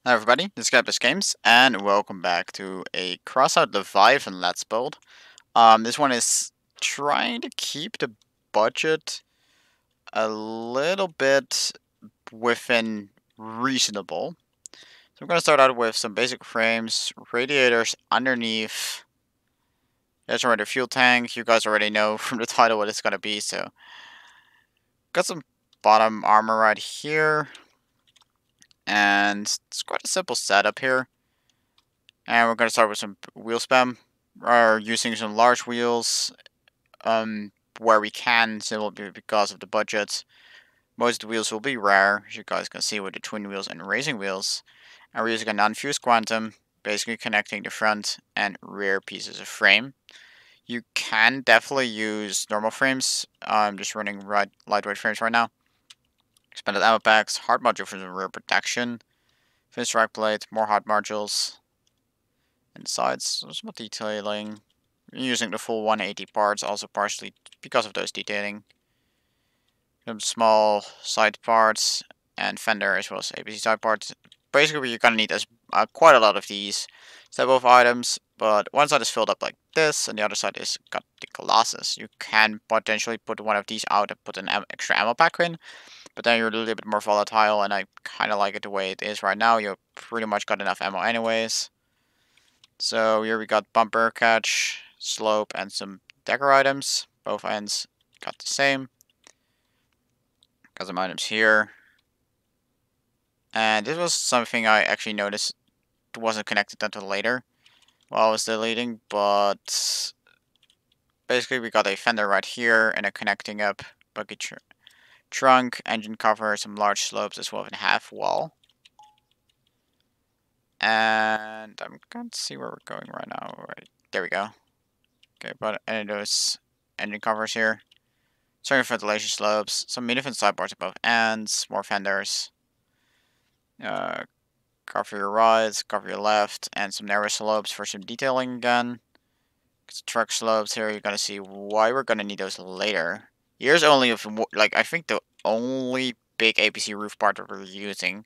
Hi everybody, this is Capus Games, and welcome back to a Crossout Leviathan Let's Build. This one is trying to keep the budget a little bit within reasonable. So I'm going to start out with some basic frames, radiators underneath. There's already a fuel tank, you guys already know from the title what it's going to be, so. Got some bottom armor right here, and it's quite a simple setup here. And we're going to start with some wheel spam. We're using some large wheels where we can, simply because of the budget. Most of the wheels will be rare, as you guys can see with the twin wheels and racing wheels. And we're using a non-fused quantum, basically connecting the front and rear pieces of frame. You can definitely use normal frames. I'm just running lightweight frames right now. Expanded ammo packs, hard module for the rear protection, fin strike plate, more hard modules. And sides, there's more detailing. Using the full 180 parts, also partially because of those detailing. Some small side parts and fender as well as ABC side parts. Basically, you're gonna need quite a lot of these type of items, but one side is filled up like this, and the other side is got the Colossus. You can potentially put one of these out and put an extra ammo pack in, but then you're a little bit more volatile, and I kind of like it the way it is right now. You pretty much got enough ammo anyways. So here we got bumper, catch, slope, and some decker items. Both ends got the same. Got some items here. And this was something I actually noticed wasn't connected until later while I was deleting, but basically we got a fender right here and a connecting up bucket trunk, engine cover, some large slopes as well as a half wall. And I'm going to see where we're going right now. Right, there we go. Okay, but any of those engine covers here. Certain ventilation slopes, some minifin sideboards above ends, more fenders. Cover your right, cover your left, and some narrow slopes for some detailing again. Truck slopes here, you're gonna see why we're gonna need those later. Here's only if like I think the only big APC roof part that we're using.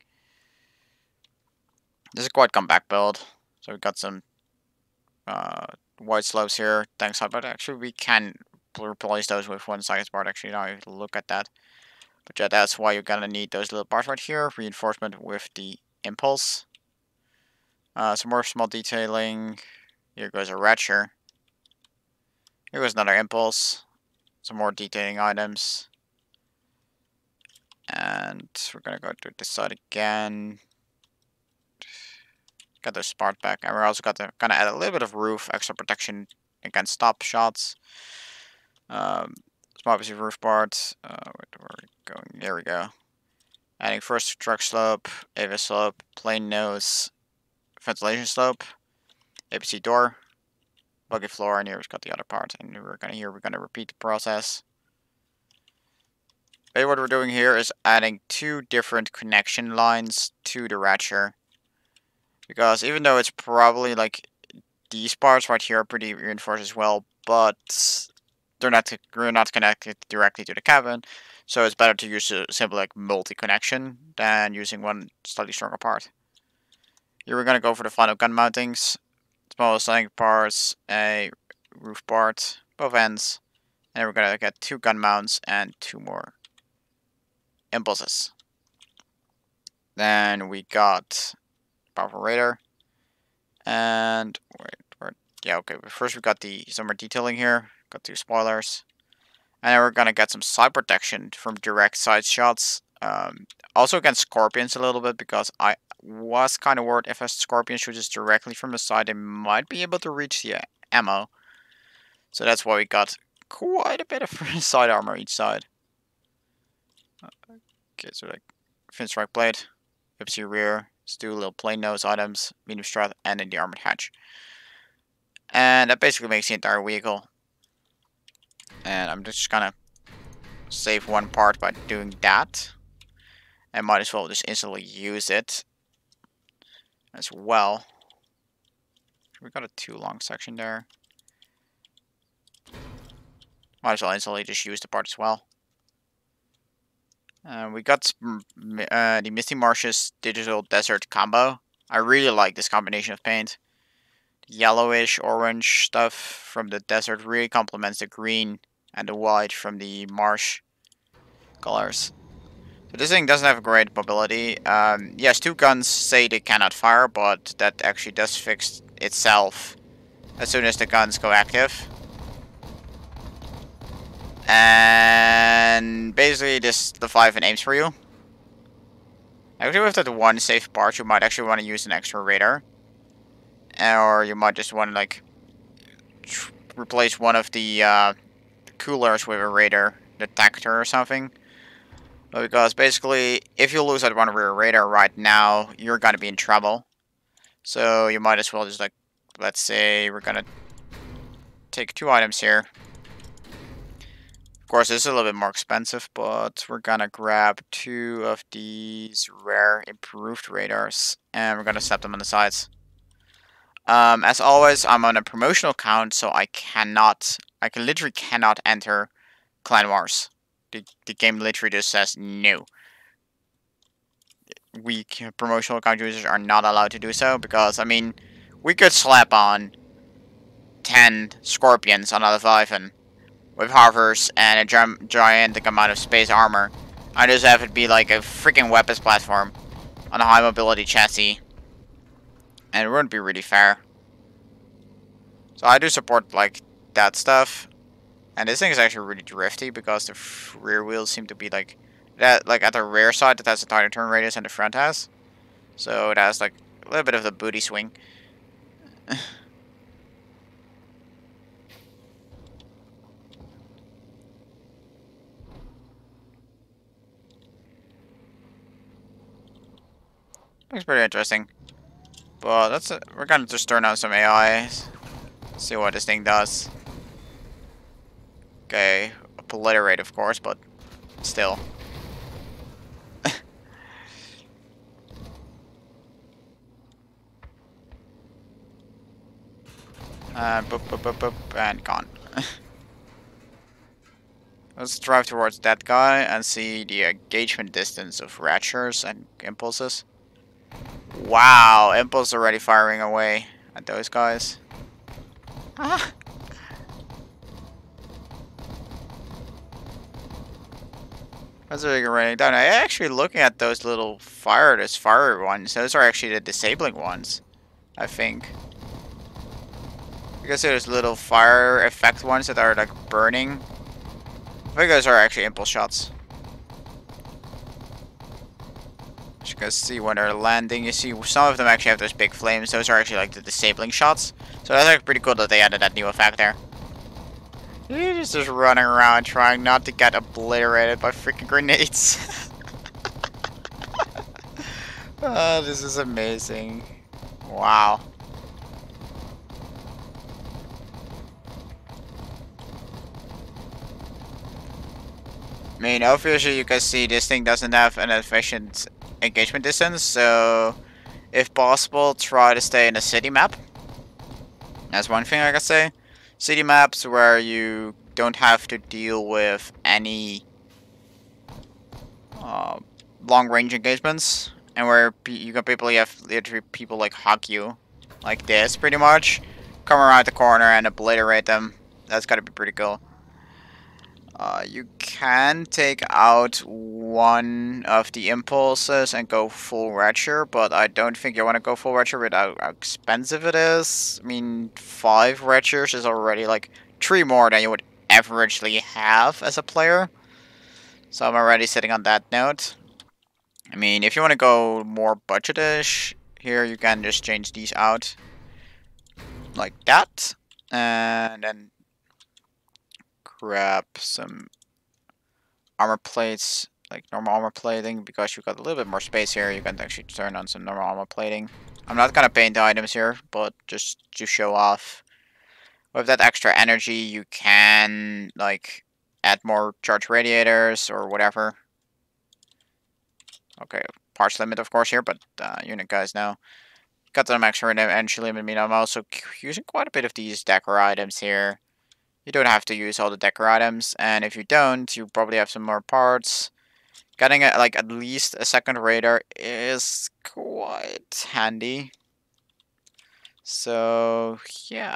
This is quite compact build, so we got some wide slopes here. Thanks, but actually we can replace those with one side part. Actually, now you look at that. But yeah, that's why you're gonna need those little parts right here. Reinforcement with the impulse. Some more small detailing. Here goes a Retcher. Here goes another impulse. Some more detailing items. And we're gonna go to this side again. Got the spark back. And we're also gonna add a little bit of roof, extra protection against stop shots. Small piece of roof part. Where are we going? There we go. Adding first truck slope, AV slope, plain nose, ventilation slope, APC door, bucket floor, and here we've got the other part. And we're gonna repeat the process. But what we're doing here is adding two different connection lines to the Retcher. Because even though it's probably like these parts right here are pretty reinforced as well, but we're not connected directly to the cabin, so it's better to use a simple like multi-connection than using one slightly stronger part. Here we're gonna go for the final gun mountings, small sliding parts, a roof part, both ends, and we're gonna get two gun mounts and two more impulses. Then we got powerful radar, and yeah, okay. But first we got some more detailing here. Got two spoilers. And then we're gonna get some side protection from direct side shots. Also against scorpions a little bit, because I was kind of worried if a scorpion shoots us directly from the side, they might be able to reach the ammo. So that's why we got quite a bit of side armor each side. Okay, so like fin strike blade, Ipsy rear, let's do little plain nose items, medium strut, and then the armored hatch. And that basically makes the entire vehicle. And I'm just gonna save one part by doing that. And might as well just instantly use it as well. We got a too long section there. Might as well instantly just use the part as well. We got the Misty Marshes Digital Desert combo. I really like this combination of paint. Yellowish orange stuff from the desert really complements the green and the white from the marsh colors. So this thing doesn't have great mobility. Yes, two guns say they cannot fire, but that actually does fix itself as soon as the guns go active. And basically this Leviathan aims for you. Actually with that one safe part, you might actually want to use an extra radar. Or you might just want to like replace one of the coolers with a radar detector or something. Because basically, if you lose that one rear radar right now, you're gonna be in trouble. So you might as well just like, let's say we're gonna take 2 items here. Of course, this is a little bit more expensive, but we're gonna grab 2 of these rare improved radars, and we're gonna set them on the sides. As always, I'm on a promotional count, so I literally cannot enter Clan Wars. The game literally just says no. Weak promotional account users are not allowed to do so, because, I mean, we could slap on 10 Scorpions on a Leviathan with Harvers and a gigantic amount of space armor. I just have it be like a freaking weapons platform on a high mobility chassis. And it wouldn't be really fair. So I do support like that stuff. And this thing is actually really drifty because the rear wheels seem to be like that, like at the rear side that has a tighter turn radius and the front has. So it has like a little bit of the booty swing. Looks pretty interesting. But we're gonna just turn on some AI. See what this thing does. Okay, obliterate of course, but still. Boop, boop, boop, boop, and gone. Let's drive towards that guy and see the engagement distance of Retchers and impulses. Wow, impulse already firing away at those guys. Ah. That's really raining down. I actually looking at those little fire ones. Those are actually the disabling ones, I think. Because there's little fire effect ones that are like burning. I think those are actually impulse shots. As you can see when they're landing, you see some of them actually have those big flames. Those are actually like the disabling shots. So that's like pretty cool that they added that new effect there. He's just running around trying not to get obliterated by freaking grenades. Oh, this is amazing. Wow. I mean, obviously you can see this thing doesn't have an efficient engagement distance, so if possible, try to stay in a city map. That's one thing I can say. City maps where you don't have to deal with any long-range engagements, and where you can literally people like hug you, like this, pretty much, come around the corner and obliterate them. That's gotta be pretty cool. You can take out one of the impulses and go full Retcher, but I don't think you want to go full Retcher with how expensive it is. I mean, 5 Retchers is already like 3 more than you would averagely have as a player. So I'm already sitting on that note. I mean, if you want to go more budgetish, here you can just change these out like that, and then grab some armor plates, like normal armor plating, because you've got a little bit more space here. You can actually turn on some normal armor plating. I'm not gonna paint the items here, but just to show off. With that extra energy, you can like add more charge radiators or whatever. Okay, parts limit of course here, but you guys know. Got some extra energy limit. I mean, I'm also using quite a bit of these decor items here. You don't have to use all the decor items, and if you don't, you probably have some more parts. Getting like at least a second radar is quite handy. So yeah,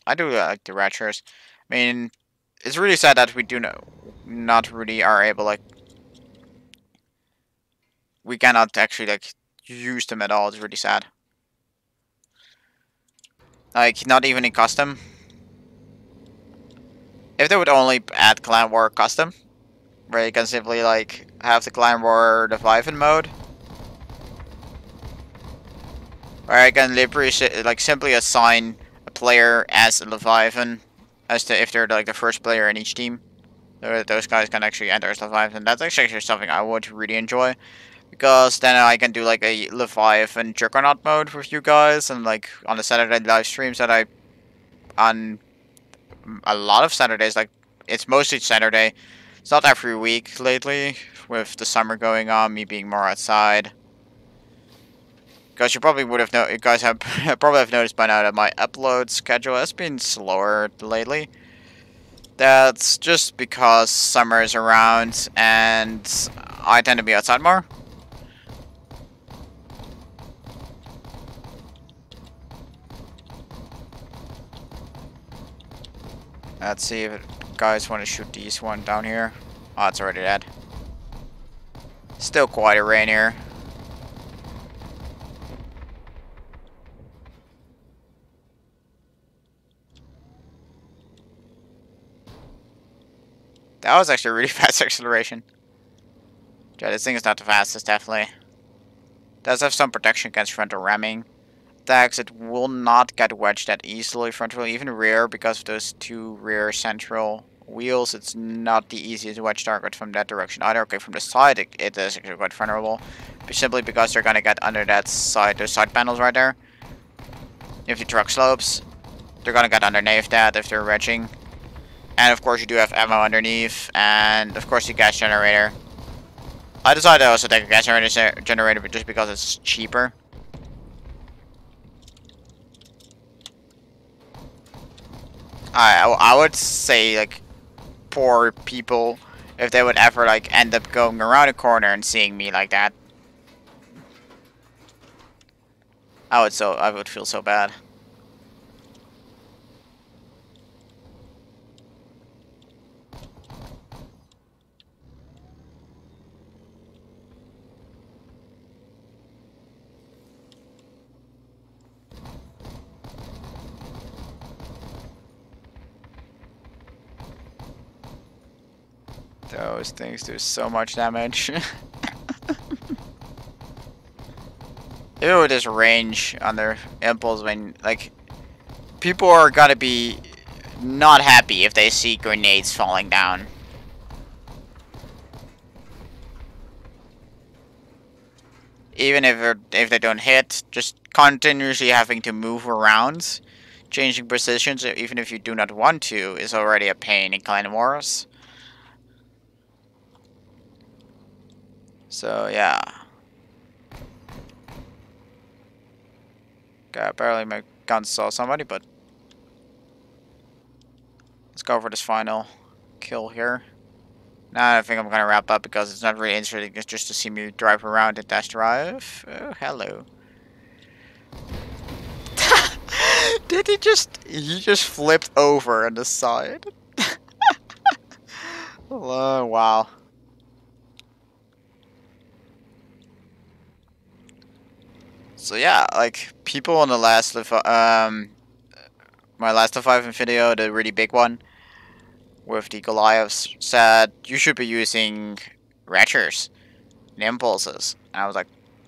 I do like the Retchers. I mean, it's really sad that we do not really are able, like, we cannot actually like use them at all. It's really sad. Like, not even in custom. If they would only add Clan War custom, where you can simply like have the Clan War Leviathan mode, where I can like simply assign a player as a Leviathan, as to if they're like the first player in each team. Those guys can actually enter as Leviathan. That's actually something I would really enjoy, because then I can do like a Leviathan Juggernaut mode with you guys, and like on the Saturday live streams that I on a lot of Saturdays, like it's mostly Saturday. It's not every week lately, with the summer going on, me being more outside. Because you probably would have you guys have probably have noticed by now that my upload schedule has been slower lately. That's just because summer is around and I tend to be outside more. Let's see if guys want to shoot these one down here. Oh, it's already dead. Still quite a rain here. That was actually a really fast acceleration. Yeah, this thing is not the fastest, definitely. Does have some protection against frontal ramming attacks. It will not get wedged that easily frontally, even rear, because of those two rear central wheels. It's not the easiest wedge target from that direction either. Okay, from the side, it is actually quite vulnerable, but simply because they're gonna get under that side, those side panels right there. If the truck slopes, they're gonna get underneath that if they're wedging. And of course, you do have ammo underneath, and of course, the gas generator. I decided to also take a gas generator, but just because it's cheaper. I would say, like, poor people, if they would ever like end up going around a corner and seeing me like that, I would feel so bad. Those things do so much damage. It would just range on their impulse. When, like, people are gonna be not happy if they see grenades falling down. Even if they don't hit, just continuously having to move around, changing positions, even if you do not want to, is already a pain in Clan Wars. So yeah. Okay, apparently my gun saw somebody, but let's go for this final kill here. Now I think I'm gonna wrap up because it's not really interesting. It's just to see me drive around and test drive. Oh, hello. Did he just flipped over on the side? Oh, wow. So yeah, like, people on the last my last Leviathan video, the really big one with the Goliaths, said you should be using Retchers and impulses. And I was like,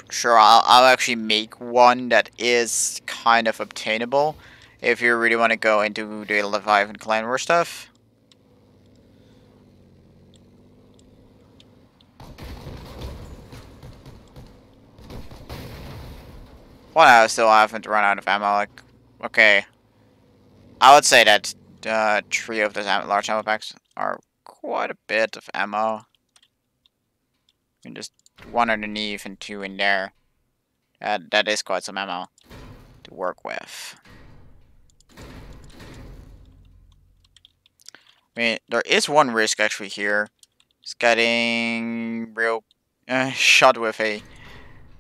sure, I'll actually make one that is kind of obtainable if you really want to go into the Leviathan Clan War stuff. Well, I still haven't run out of ammo. Like, okay, I would say that 3 of those large ammo packs are quite a bit of ammo. And just 1 underneath and 2 in there. That is quite some ammo to work with. I mean, there is one risk actually here. It's getting real shot with a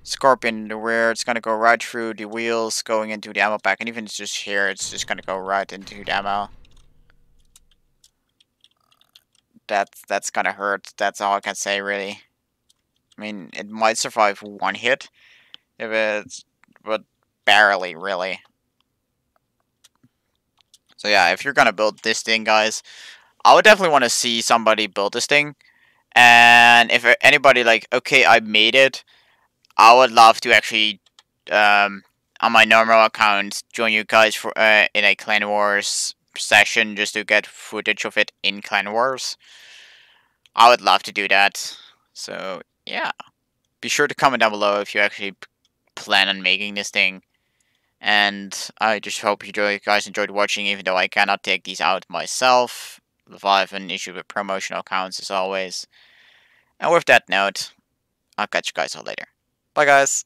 scorpion in the rear. It's gonna go right through the wheels, going into the ammo pack, and even just here, it's just gonna go right into the ammo. That's gonna hurt. That's all I can say, really. I mean, it might survive one hit, if it's, but barely, really. So yeah, if you're gonna build this thing, guys, I would definitely want to see somebody build this thing. And if anybody like, okay, I made it, I would love to actually, on my normal account, join you guys for in a Clan Wars session just to get footage of it in Clan Wars. I would love to do that. So yeah, be sure to comment down below if you actually plan on making this thing. And I just hope you guys enjoyed watching, even though I cannot take these out myself. Leviathan issue with promotional accounts as always. And with that note, I'll catch you guys all later. Bye guys!